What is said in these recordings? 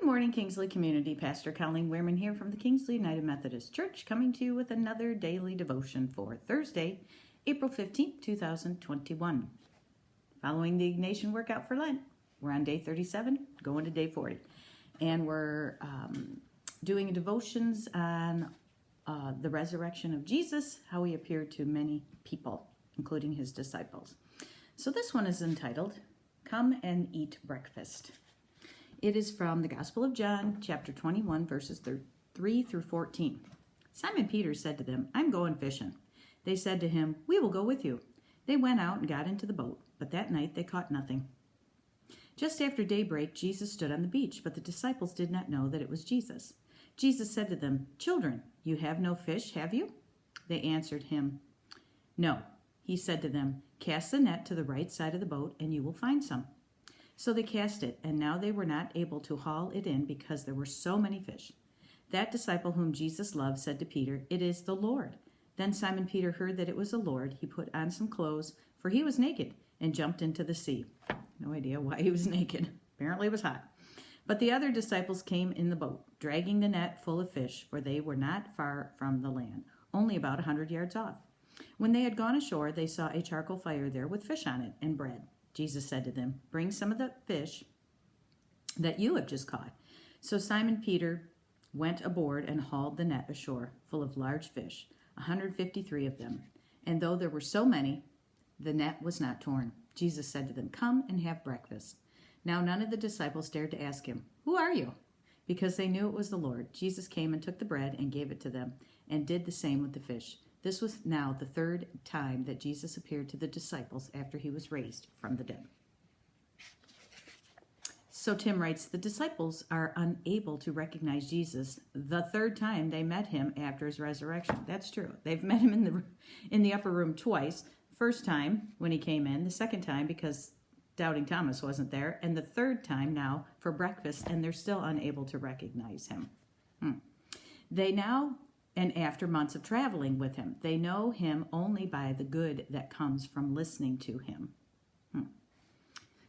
morning, Kingsley community. Pastor Colleen Wehrman here from the Kingsley United Methodist Church, coming to you with another daily devotion for Thursday, April 15th, 2021. Following the Ignatian workout for Lent, we're on day 37, going to day 40. And we're doing devotions on the resurrection of Jesus, how he appeared to many people, including his disciples. So this one is entitled, Come and Eat Breakfast. It is from the Gospel of John, chapter 21, verses 3 through 14. Simon Peter said to them, I'm going fishing. They said to him, We will go with you. They went out and got into the boat, but that night they caught nothing. Just after daybreak, Jesus stood on the beach, but the disciples did not know that it was Jesus. Jesus said to them, Children, you have no fish, have you? They answered him, No. He said to them, Cast the net to the right side of the boat, and you will find some. So they cast it, and now they were not able to haul it in because there were so many fish. That disciple whom Jesus loved said to Peter, It is the Lord. Then Simon Peter heard that it was the Lord. He put on some clothes, for he was naked, and jumped into the sea. No idea why he was naked. Apparently it was hot. But the other disciples came in the boat, dragging the net full of fish, for they were not far from the land, only about 100 yards off. When they had gone ashore, they saw a charcoal fire there with fish on it and bread. Jesus said to them, Bring some of the fish that you have just caught. So Simon Peter went aboard and hauled the net ashore, full of large fish, 153 of them. And though there were so many, the net was not torn. Jesus said to them, Come and have breakfast. Now none of the disciples dared to ask him, Who are you? Because they knew it was the Lord. Jesus came and took the bread and gave it to them, and did the same with the fish. This was now the third time that Jesus appeared to the disciples after he was raised from the dead. So Tim writes, the disciples are unable to recognize Jesus the third time they met him after his resurrection. That's true. They've met him in the upper room twice. First time when he came in, the second time because Doubting Thomas wasn't there, and the third time now for breakfast, and they're still unable to recognize him. They now, and after months of traveling with him, they know him only by the good that comes from listening to him.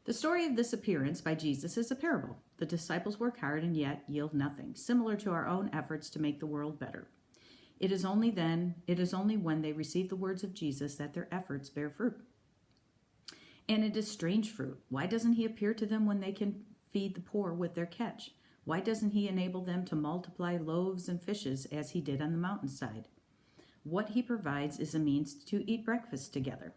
The story of this appearance by Jesus is a parable. The disciples work hard and yet yield nothing, similar to our own efforts to make the world better. It is only when they receive the words of Jesus that their efforts bear fruit. And it is strange fruit. Why doesn't he appear to them when they can feed the poor with their catch? Why doesn't he enable them to multiply loaves and fishes as he did on the mountainside? What he provides is a means to eat breakfast together.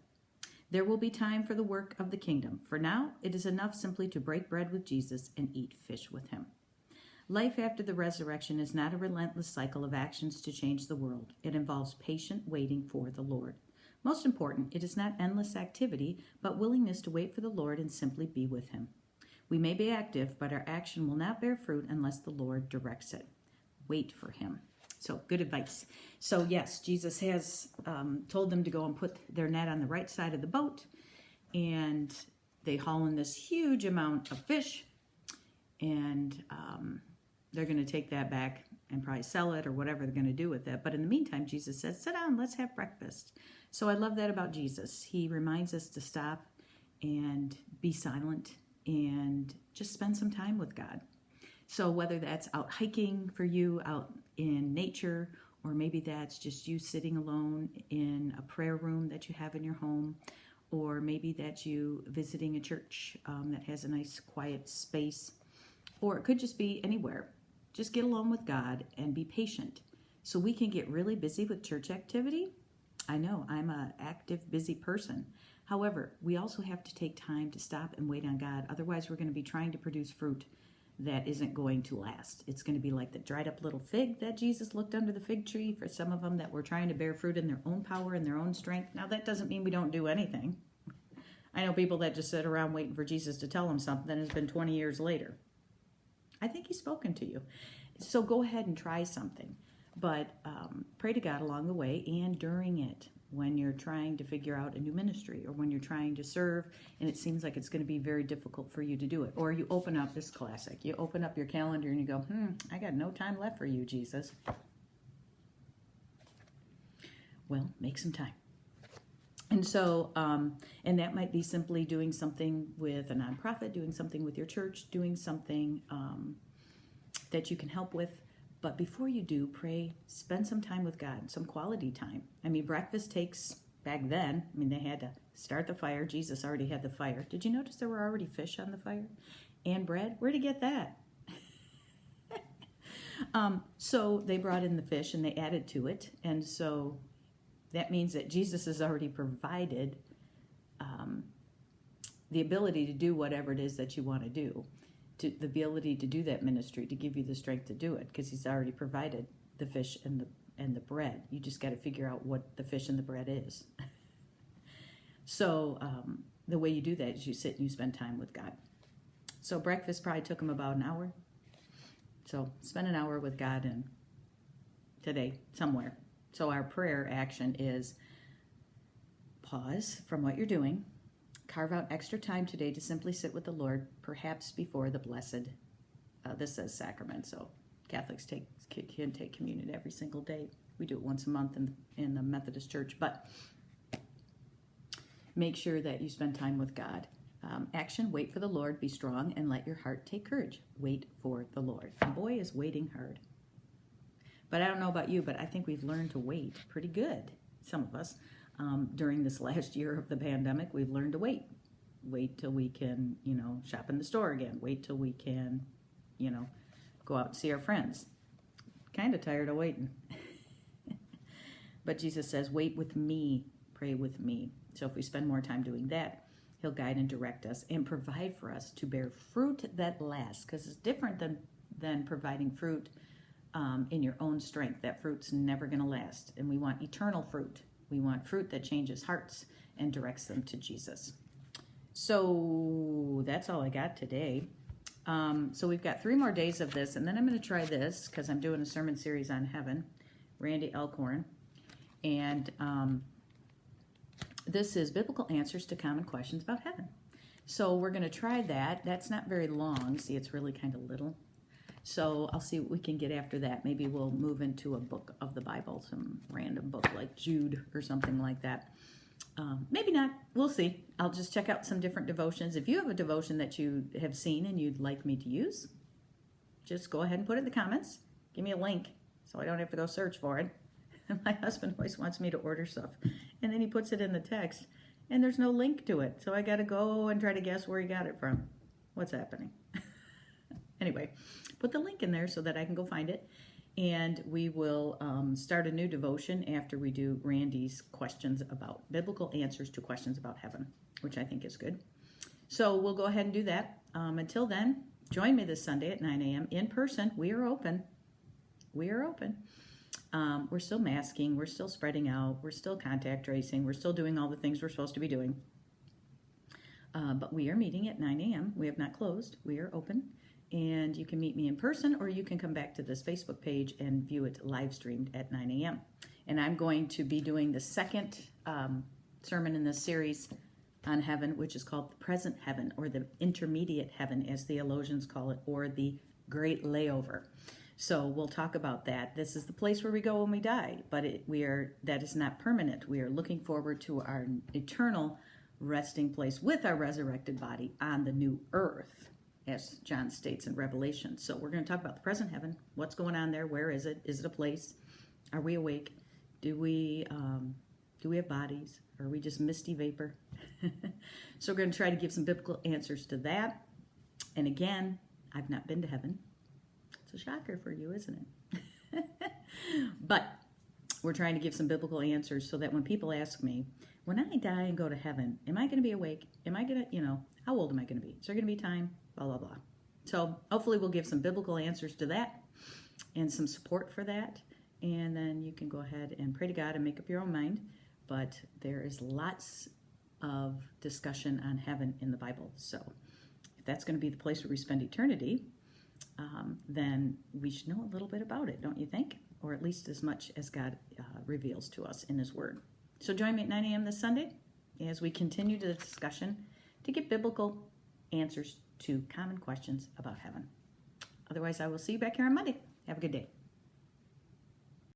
There will be time for the work of the kingdom. For now, it is enough simply to break bread with Jesus and eat fish with him. Life after the resurrection is not a relentless cycle of actions to change the world. It involves patient waiting for the Lord. Most important, it is not endless activity, but willingness to wait for the Lord and simply be with him. We may be active, but our action will not bear fruit unless the Lord directs it. Wait for him. So, good advice. So, yes, Jesus has told them to go and put their net on the right side of the boat, and they haul in this huge amount of fish, and they're going to take that back and probably sell it or whatever they're going to do with it. But in the meantime, Jesus says, sit down, let's have breakfast. So I love that about Jesus. He reminds us to stop and be silent and just spend some time with God. So whether that's out hiking for you, out in nature, or maybe that's just you sitting alone in a prayer room that you have in your home, or maybe that's you visiting a church that has a nice quiet space, or it could just be anywhere. Just get alone with God and be patient. So we can get really busy with church activity. I know, I'm an active, busy person. However, we also have to take time to stop and wait on God. Otherwise, we're going to be trying to produce fruit that isn't going to last. It's going to be like the dried up little fig that Jesus looked under the fig tree for some of them that were trying to bear fruit in their own power and their own strength. Now, that doesn't mean we don't do anything. I know people that just sit around waiting for Jesus to tell them something. It's been 20 years later. I think he's spoken to you. So go ahead and try something. But pray to God along the way and during it when you're trying to figure out a new ministry or when you're trying to serve and it seems like it's going to be very difficult for you to do it. Or you open up this classic. You open up your calendar and you go, I got no time left for you, Jesus. Well, make some time. And so, and that might be simply doing something with a nonprofit, doing something with your church, doing something that you can help with. But before you do, pray, spend some time with God, some quality time. I mean, breakfast takes, back then, they had to start the fire. Jesus already had the fire. Did you notice there were already fish on the fire? And bread? Where'd he get that? So they brought in the fish and they added to it. And so that means that Jesus has already provided the ability to do whatever it is that you want to do. The ability to do that ministry, to give you the strength to do it, because he's already provided the fish and the bread. You just got to figure out what the fish and the bread is. So the way you do that is you sit and you spend time with God. So breakfast probably took him about an hour. So spend an hour with God and today somewhere. So our prayer action is pause from what you're doing. Carve out extra time today to simply sit with the Lord, perhaps before the blessed, this says sacrament, so Catholics can take communion every single day. We do it once a month in the Methodist Church, but make sure that you spend time with God. Action, wait for the Lord, be strong, and let your heart take courage. Wait for the Lord. And boy, is waiting hard. But I don't know about you, but I think we've learned to wait pretty good, some of us. During this last year of the pandemic, we've learned to wait. Wait till we can, shop in the store again. Wait till we can, go out and see our friends. Kind of tired of waiting. But Jesus says, wait with me, pray with me. So if we spend more time doing that, he'll guide and direct us and provide for us to bear fruit that lasts, because it's different than providing fruit in your own strength. That fruit's never going to last, and we want eternal fruit. We want fruit that changes hearts and directs them to Jesus. So that's all I got today. So we've got 3 more days of this, and then I'm going to try this because I'm doing a sermon series on heaven, Randy Alcorn. And this is Biblical Answers to Common Questions About Heaven. So we're going to try that. That's not very long. See, it's really kind of little. So I'll see what we can get after that. Maybe we'll move into a book of the Bible, some random book like Jude or something like that. Maybe not. We'll see. I'll just check out some different devotions. If you have a devotion that you have seen and you'd like me to use, just go ahead and put it in the comments. Give me a link so I don't have to go search for it. My husband always wants me to order stuff, and then he puts it in the text, and there's no link to it. So I got to go and try to guess where he got it from. What's happening? Anyway, put the link in there so that I can go find it. And we will start a new devotion after we do Randy's questions about biblical answers to questions about heaven, which I think is good. So we'll go ahead and do that. Until then, join me this Sunday at 9 a.m. in person. We are open. We are open. We're still masking. We're still spreading out. We're still contact tracing. We're still doing all the things we're supposed to be doing. But we are meeting at 9 a.m. We have not closed. We are open. And you can meet me in person, or you can come back to this Facebook page and view it live streamed at 9 a.m. And I'm going to be doing the second sermon in this series on heaven, which is called the present heaven, or the intermediate heaven, as theologians call it, or the great layover. So we'll talk about that. This is the place where we go when we die, but that is not permanent. We are looking forward to our eternal resting place with our resurrected body on the new earth, as John states in Revelation. So we're going to talk about the present heaven. What's going on there? Where is it? Is it a place? Are we awake? Do we have bodies? Or are we just misty vapor? So we're going to try to give some biblical answers to that. And again, I've not been to heaven. It's a shocker for you, isn't it? But we're trying to give some biblical answers so that when people ask me, when I die and go to heaven, am I going to be awake? Am I going to, how old am I going to be? Is there going to be time? Blah, blah, blah. So hopefully we'll give some biblical answers to that and some support for that. And then you can go ahead and pray to God and make up your own mind. But there is lots of discussion on heaven in the Bible. So if that's going to be the place where we spend eternity, then we should know a little bit about it, don't you think? Or at least as much as God reveals to us in His Word. So join me at 9 a.m. this Sunday as we continue the discussion to get biblical answers to common questions about heaven. Otherwise, I will see you back here on Monday. Have a good day.